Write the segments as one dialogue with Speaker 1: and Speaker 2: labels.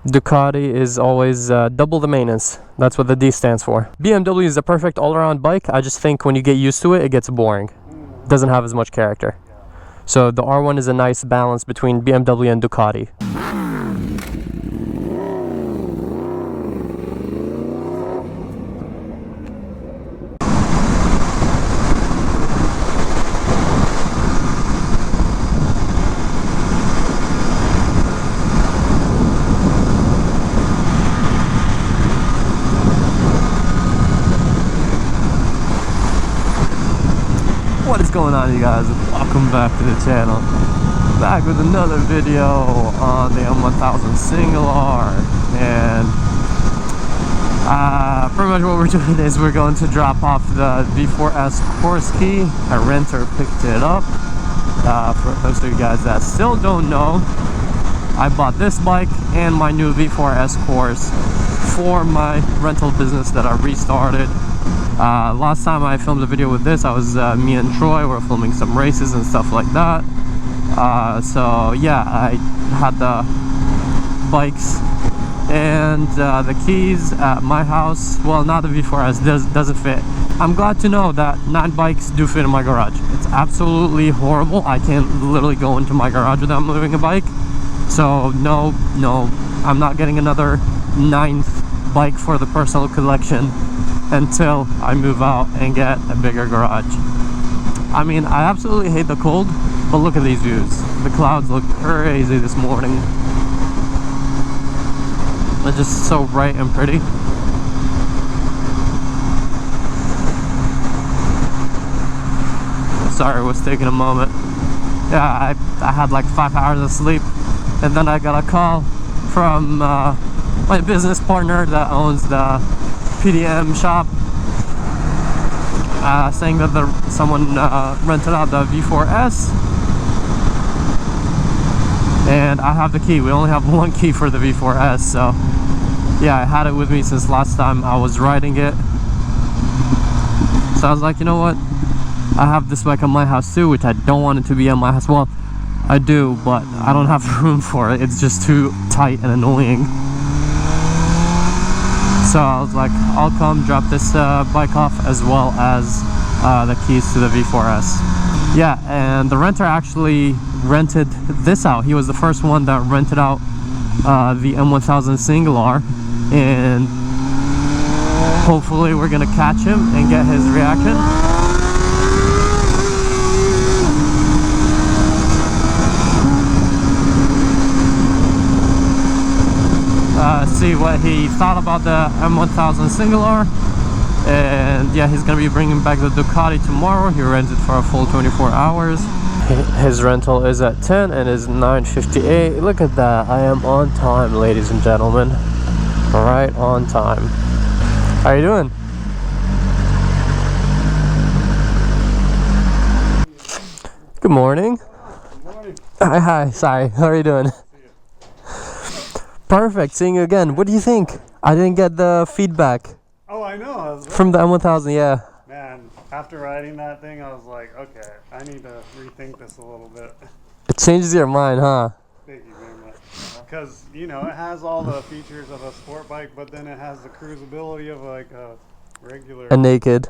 Speaker 1: Ducati is always double the maintenance. That's what the D stands for. BMW is the perfect all-around bike. I just think when you get used to it, it gets boring. Doesn't have as much character. So the R1 is a nice balance between BMW and Ducati. What is going on, you guys? Welcome back to the channel. Back with another video on the M1000 single R. And pretty much what we're doing is we're going to drop off the V4S course key. A renter picked it up. For those of you guys that still don't know, I bought this bike and my new V4S course for my rental business that I restarted. Last time I filmed a video with this, I was me and Troy were filming some races and stuff like that. So yeah, I had the bikes and the keys at my house. Well, not the V4S, doesn't fit. I'm glad to know that 9 bikes do fit in my garage. It's absolutely horrible. I can't literally go into my garage without moving a bike. So no, I'm not getting another 9th bike for the personal collection until I move out and get a bigger garage. I mean, I absolutely hate the cold, but look at these views. The clouds look crazy this morning. They're just so bright and pretty. Sorry, it was taking a moment. Yeah, I had like 5 hours of sleep, and then I got a call from my business partner that owns the PDM shop, saying that someone rented out the V4S, and I have the key. We only have one key for the V4S, so yeah, I had it with me since last time I was riding it. So I was like, you know what, I have this bike on my house too, which I don't want it to be on my house. Well, I do, but I don't have room for it. It's just too tight and annoying. So I was like, I'll come drop this bike off, as well as the keys to the V4S. Yeah, and the renter actually rented this out. He was the first one that rented out the M1000 single R, and hopefully we're gonna catch him and get his reaction. See what he thought about the M1000 single R. And yeah, he's gonna be bringing back the Ducati tomorrow. He rents it for a full 24 hours. His rental is at 10 and is 9:58. Look at that, I am on time, ladies and gentlemen. Right on time. How you doing? Good morning.
Speaker 2: Good morning.
Speaker 1: Hi, sorry, how are you doing? Perfect, seeing you again. What do you think? I didn't get the feedback.
Speaker 2: Oh, I know.
Speaker 1: From the M1000, yeah.
Speaker 2: Man, after riding that thing, I was like, okay, I need to rethink this a little bit.
Speaker 1: It changes your mind, huh?
Speaker 2: Thank you very much. Because, you know, it has all the features of a sport bike, but then it has the cruisability of like a regular...
Speaker 1: A naked.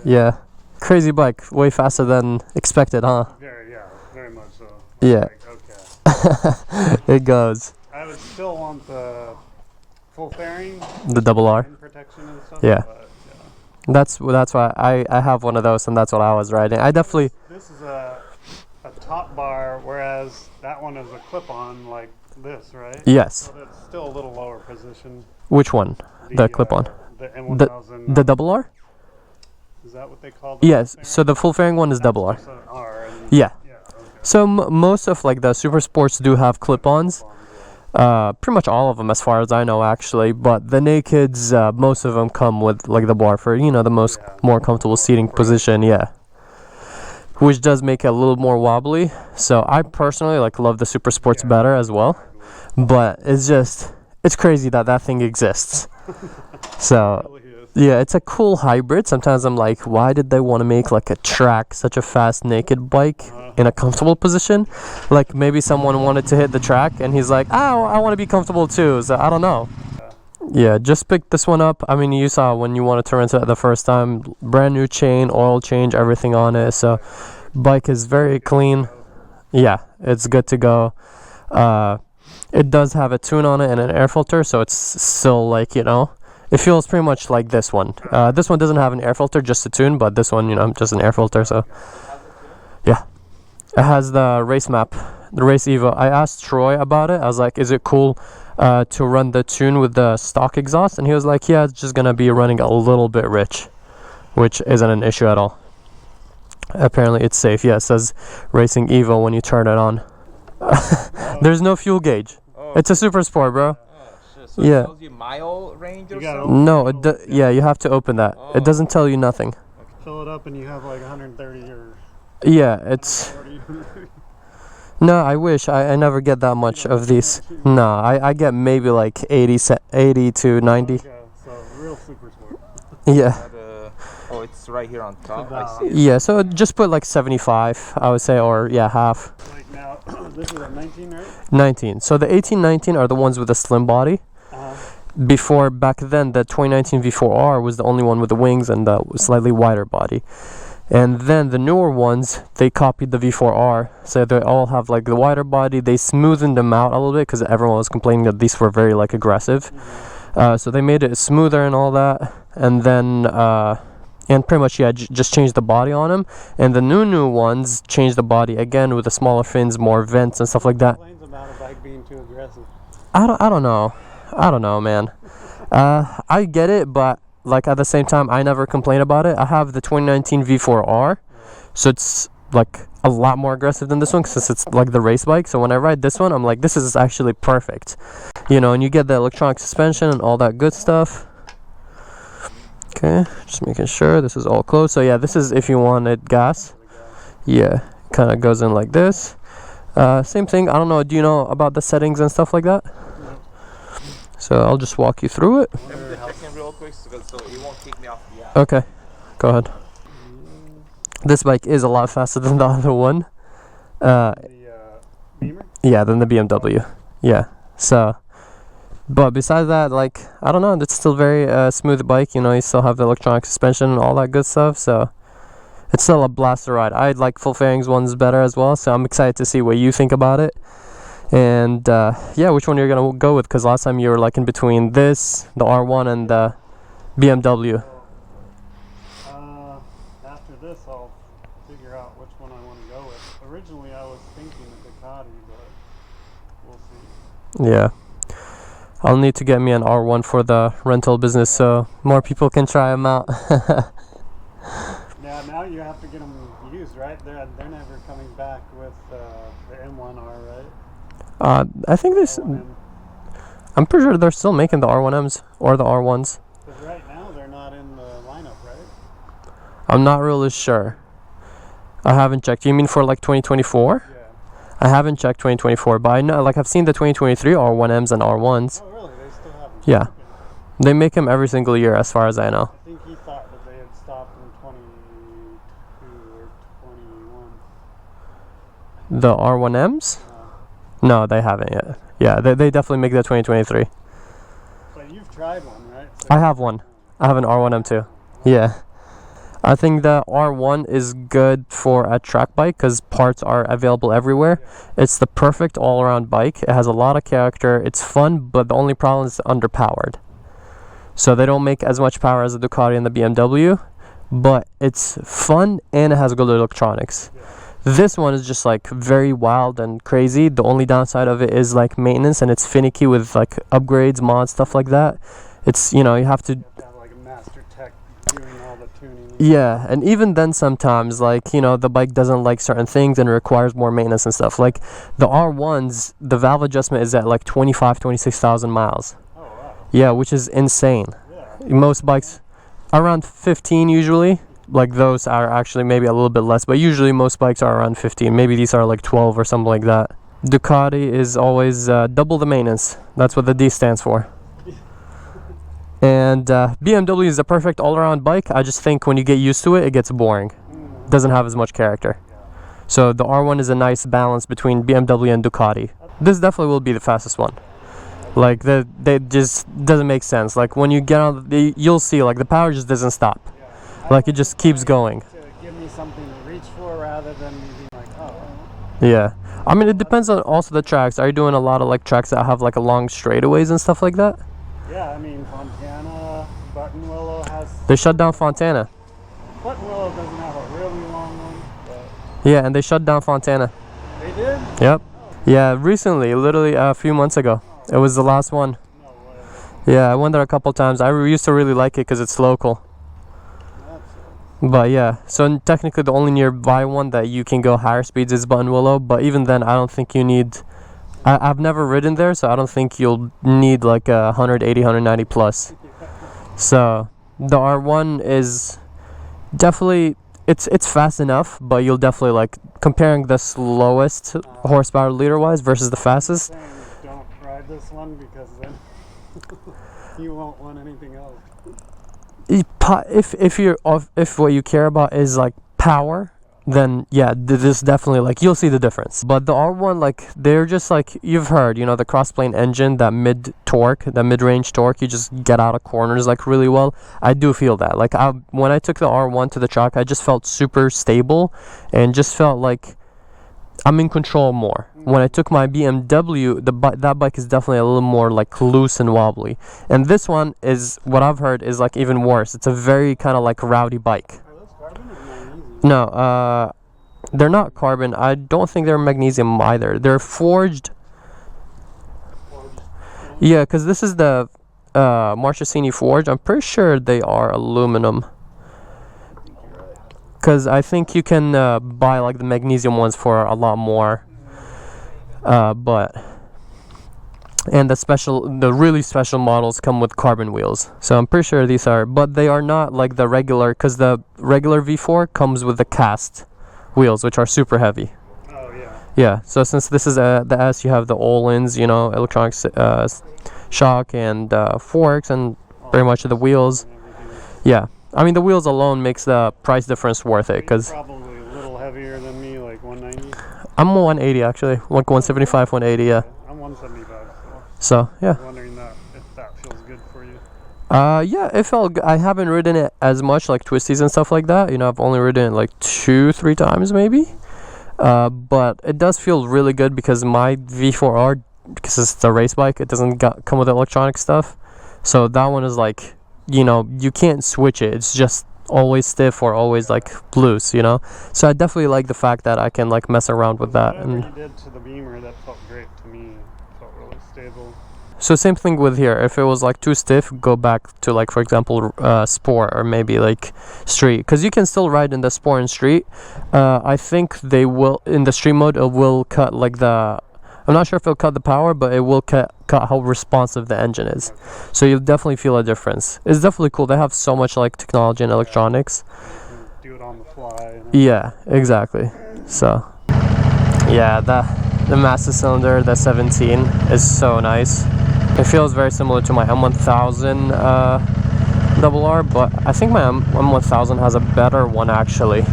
Speaker 1: Yeah. Crazy bike, way faster than expected, huh?
Speaker 2: Very much so.
Speaker 1: Yeah.
Speaker 2: Like, okay.
Speaker 1: It goes.
Speaker 2: I would still want the full fairing.
Speaker 1: The double R.
Speaker 2: Protection and stuff.
Speaker 1: Yeah.
Speaker 2: But, yeah.
Speaker 1: That's why I have one of those, and that's what I was riding. I definitely...
Speaker 2: This is a top bar, whereas that one is a clip-on like this, right?
Speaker 1: Yes.
Speaker 2: So that's still a little lower position.
Speaker 1: Which one? The clip-on?
Speaker 2: The M1000.
Speaker 1: The double R?
Speaker 2: Is that what they call it?
Speaker 1: Yes, so the full fairing one is double R.
Speaker 2: Just an R and
Speaker 1: Yeah.
Speaker 2: Yeah, okay.
Speaker 1: So most of like the super sports do have clip-ons. Pretty much all of them, as far as I know, actually. But the nakeds, most of them come with like the bar for, you know, the more comfortable seating position. Yeah, which does make it a little more wobbly. So I personally love the super sports better as well. But it's crazy that thing exists. So
Speaker 2: It really is.
Speaker 1: Yeah, it's a cool hybrid. Sometimes I'm like, why did they want to make like a track such a fast naked bike in a comfortable position? Like maybe someone wanted to hit the track and he's like, oh, I want to be comfortable too. So I don't know. Yeah, just picked this one up. I mean, you saw when you wanted to rent it the first time, brand new chain, oil change, everything on it. So bike is very clean. Yeah, it's good to go. It does have a tune on it and an air filter, so it's still like, you know, it feels pretty much like this one. This one doesn't have an air filter, just a tune, but this one, you know, just an air filter. So yeah, it has the race map, the race Evo. I asked Troy about it. I was like, is it cool to run the tune with the stock exhaust? And he was like, yeah, it's just gonna be running a little bit rich, which isn't an issue at all. Apparently it's safe. Yeah, it says Racing Evo when you turn it on. There's no fuel gauge. It's a super sport, bro.
Speaker 3: So
Speaker 1: Yeah.
Speaker 3: it tells you mile range or
Speaker 2: You gotta
Speaker 3: something?
Speaker 1: No, yeah, you have to open that. It doesn't tell you nothing.
Speaker 2: fill it up and you have like 130 or
Speaker 1: Yeah, it's
Speaker 2: 40.
Speaker 1: no. I wish I never get that much of these. No, I get maybe like 80 to 90.
Speaker 2: Okay, so real super sport.
Speaker 1: Yeah,
Speaker 3: Oh, it's right here on top. I
Speaker 2: Wow.
Speaker 3: see it.
Speaker 1: yeah. So just put like 75, I would say, or yeah, half.
Speaker 2: Like now, this is a 19, right?
Speaker 1: 19. So the 18, 19 are the ones with the slim body. Before, back then, the 2019 V4R was the only one with the wings and the slightly wider body. And then the newer ones, they copied the V4R. So they all have like the wider body. They smoothened them out a little bit because everyone was complaining that these were very like aggressive. So they made it smoother and all that. And then, and pretty much, yeah, just changed the body on them. And the new ones changed the body again with the smaller fins, more vents and stuff like that.
Speaker 2: Complains about a bike being too aggressive.
Speaker 1: I don't know. I don't know, man. I get it, but like at the same time, I never complain about it. I have the 2019 V4R, so it's like a lot more aggressive than this one since it's like the race bike. So when I ride this one, I'm like, this is actually perfect, you know. And you get the electronic suspension and all that good stuff. Okay, just making sure this is all closed. So yeah, this is if you wanted gas. Yeah, kind of goes in like this. Same thing. I don't know. Do you know about the settings and stuff like that? So I'll just walk you through it.
Speaker 3: Let me check in real quick so it won't take me off the app.
Speaker 1: Okay, go ahead. This bike is a lot faster than the other one.
Speaker 2: The Beamer?
Speaker 1: Yeah, than the BMW. Yeah. So, but besides that, like, I don't know, it's still very smooth bike. You know, you still have the electronic suspension and all that good stuff. So it's still a blast to ride. I like full fairings ones better as well. So I'm excited to see what you think about it. And yeah, which one you're gonna go with? Because last time you were like in between this, the R1, and the BMW.
Speaker 2: After this, I'll figure out which one I want to go with. Originally, I was thinking the Ducati, but we'll see.
Speaker 1: Yeah, I'll need to get me an R1 for the rental business so more people can try them out.
Speaker 2: Yeah, now you have to get them used, right? They're never coming back with the M1R, right?
Speaker 1: I think there's.
Speaker 2: R1M.
Speaker 1: I'm pretty sure they're still making the R1Ms or the R1s.
Speaker 2: Because right now they're not in the lineup, right?
Speaker 1: I'm not really sure. I haven't checked. You mean for like 2024?
Speaker 2: Yeah.
Speaker 1: I haven't checked 2024, but I know, like, I've seen the 2023 R1Ms and R1s.
Speaker 2: Oh, really? They still have them?
Speaker 1: Yeah.
Speaker 2: Okay.
Speaker 1: They make them every single year, as far as I know.
Speaker 2: I think he thought that they had stopped in 22 or 21.
Speaker 1: The R1Ms? No, they haven't yet. Yeah, they definitely make the 2023.
Speaker 2: But you've tried one, right? So
Speaker 1: I have one. I have an R1M too. Yeah. I think the R1 is good for a track bike because parts are available everywhere. It's the perfect all-around bike. It has a lot of character. It's fun, but the only problem is it's underpowered. So they don't make as much power as the Ducati and the BMW, but it's fun and it has good electronics. This one is just like very wild and crazy. The only downside of it is like maintenance, and it's finicky with like upgrades, mods, stuff like that. It's, you know, you have to
Speaker 2: have like a master tech doing all the tuning.
Speaker 1: yeah, and even then sometimes, like, you know, the bike doesn't like certain things and it requires more maintenance and stuff. Like the R1s, the valve adjustment is at like 26,000 miles.
Speaker 2: Oh, wow.
Speaker 1: Yeah, which is insane.
Speaker 2: Yeah.
Speaker 1: Most bikes around 15 usually. Like those are actually maybe a little bit less, but usually most bikes are around 15. Maybe these are like 12 or something like that. Ducati is always double the maintenance. That's what the D stands for. And BMW is the perfect all-around bike. I just think when you get used to it, it gets boring. Doesn't have as much character. So the R1 is a nice balance between BMW and Ducati. This definitely will be the fastest one. Like they just doesn't make sense. Like when you get on, you'll see like the power just doesn't stop. Like it just keeps going.
Speaker 2: To give me something to reach for rather than me being like, oh.
Speaker 1: Yeah. I mean, it depends on also the tracks. Are you doing a lot of like tracks that have like a long straightaways and stuff like that?
Speaker 2: Yeah, I mean, Fontana, Buttonwillow has...
Speaker 1: They shut down Fontana.
Speaker 2: Buttonwillow doesn't have a really long one, but...
Speaker 1: Yeah, and they shut down Fontana.
Speaker 2: They did?
Speaker 1: Yep. Yeah, recently, literally a few months ago. It was the last one.
Speaker 2: No way.
Speaker 1: Yeah, I went there a couple times. I used to really like it because it's local. But yeah, so technically the only nearby one that you can go higher speeds is Buttonwillow. But even then, I don't think you need... I've never ridden there, so I don't think you'll need like a 180, 190 plus. So the R1 is definitely... It's fast enough, but you'll definitely like comparing the slowest horsepower liter wise versus the fastest.
Speaker 2: Don't ride this one because then you won't want anything else.
Speaker 1: If what you care about is like power, then yeah, this definitely like you'll see the difference. But the R1, like they're just like you've heard, you know, the crossplane engine, that mid-range torque, you just get out of corners like really well. I do feel that. Like when I took the R1 to the track, I just felt super stable and just felt like I'm in control more. When I took my BMW, that bike is definitely a little more like loose and wobbly. And this one is what I've heard is like even worse. It's a very kind of like rowdy bike.
Speaker 2: Are those carbon or magnesium?
Speaker 1: No, they're not carbon. I don't think they're magnesium either. They're forged. Yeah, because this is the Marchesini forged. I'm pretty sure they are aluminum. Because I think you can buy like the magnesium ones for a lot more. And the really special models come with carbon wheels. So I'm pretty sure these are, but they are not like the regular, because the regular V4 comes with the cast wheels, which are super heavy.
Speaker 2: Oh yeah.
Speaker 1: Yeah, so since this is the S, you have the Öhlins, you know, electronic shock and forks and pretty much the wheels. Yeah. I mean, the wheels alone makes the price difference worth it, because
Speaker 2: probably a little heavier than me, like 190.
Speaker 1: I'm 180 actually, like 175, 180. Yeah.
Speaker 2: I'm 175.
Speaker 1: So yeah.
Speaker 2: I'm wondering if that feels good for you.
Speaker 1: Yeah, it felt good. I haven't ridden it as much, like twisties and stuff like that. You know, I've only ridden it like 2-3 times maybe. But it does feel really good because my V4R, because it's a race bike, it doesn't come with electronic stuff. So that one is like, you know, you can't switch it. It's just always stiff or always like loose, you know. So I definitely like the fact that I can like mess around with that.
Speaker 2: Whatever
Speaker 1: And
Speaker 2: you did to the Beamer, that felt great to me. It felt really stable.
Speaker 1: so same thing with here. If it was like too stiff, go back to like, for example, Sport or maybe like Street, because you can still ride in the Sport and Street. I think they will in the Street mode. It will cut like the. I'm not sure if it'll cut the power, but it will cut how responsive the engine is. So you'll definitely feel a difference. It's definitely cool. They have so much like technology and electronics.
Speaker 2: You can do it on the fly.
Speaker 1: Yeah, exactly. So yeah, the master cylinder, the 17, is so nice. It feels very similar to my M1000 RR, but I think my M1000 has a better one actually.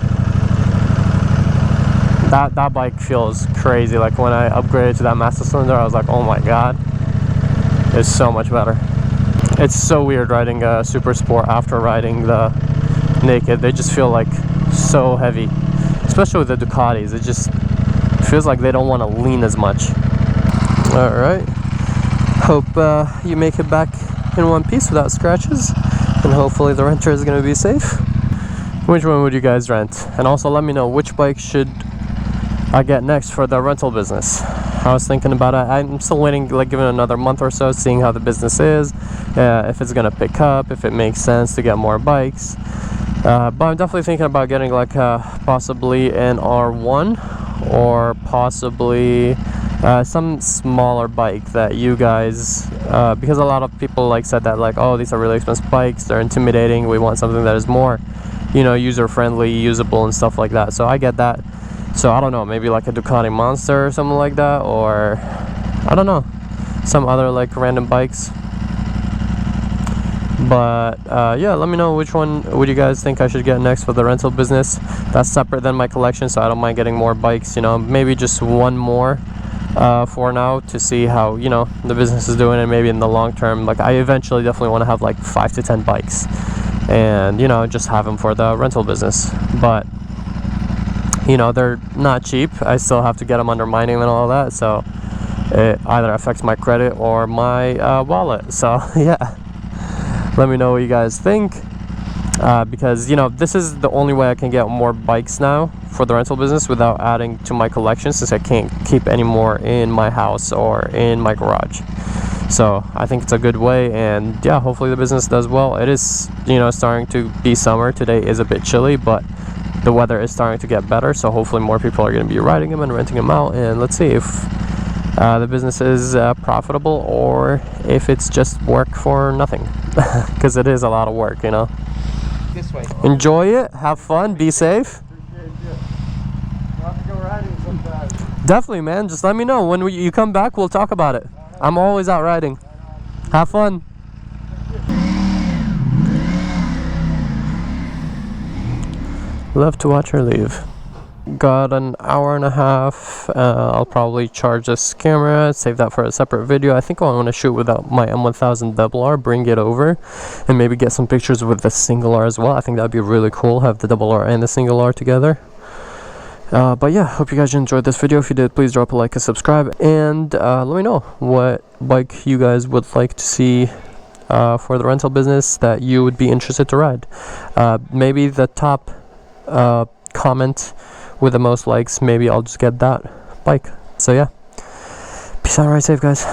Speaker 1: That bike feels crazy. Like when I upgraded to that master cylinder, I was like, oh my god, it's so much better. It's so weird riding a Super Sport after riding the Naked. They just feel like so heavy, especially with the Ducatis. It just feels like they don't want to lean as much. All right, hope you make it back in one piece without scratches, and hopefully the renter is going to be safe. Which one would you guys rent? And also let me know which bike should I get next for the rental business. I was thinking about it. I'm still waiting, like giving it another month or so, seeing how the business is, if it's gonna pick up, if it makes sense to get more bikes. But I'm definitely thinking about getting like possibly an R1 or possibly some smaller bike that you guys, because a lot of people like said that like, oh, these are really expensive bikes, they're intimidating, we want something that is more, you know, user friendly, usable and stuff like that. So I get that. So I don't know, maybe like a Ducati Monster or something like that, or I don't know, some other like random bikes. But yeah, let me know which one would you guys think I should get next for the rental business. That's separate than my collection, so I don't mind getting more bikes, you know, maybe just one more for now, to see how, you know, the business is doing, and maybe in the long term, like I eventually definitely want to have like 5 to 10 bikes, and you know, just have them for the rental business. But you know, they're not cheap. I still have to get them under mining and all that, so it either affects my credit or my wallet. So yeah, let me know what you guys think, because you know, this is the only way I can get more bikes now for the rental business without adding to my collection, since I can't keep any more in my house or in my garage. So I think it's a good way, and yeah, hopefully the business does well. It is, you know, starting to be summer. Today is a bit chilly, but the weather is starting to get better, so hopefully more people are going to be riding them and renting them out, and let's see if the business is profitable, or if it's just work for nothing, because it is a lot of work, you know.
Speaker 3: This way.
Speaker 1: Enjoy it, have fun, be safe.
Speaker 2: Appreciate you. We'll have to go riding sometime.
Speaker 1: Definitely, man, just let me know when you come back. We'll talk about it. I'm always out riding. Have fun. Love to watch her leave. Got an hour and a half. I'll probably charge this camera, save that for a separate video. I think I want to shoot without my M1000 double R, bring it over, and maybe get some pictures with the single R as well. I think that'd be really cool, have the double R and the single R together. But yeah, hope you guys enjoyed this video. If you did, please drop a like and subscribe, and let me know what bike you guys would like to see for the rental business that you would be interested to ride. Maybe the top comment with the most likes, maybe I'll just get that bike. So yeah, peace out, ride safe, guys.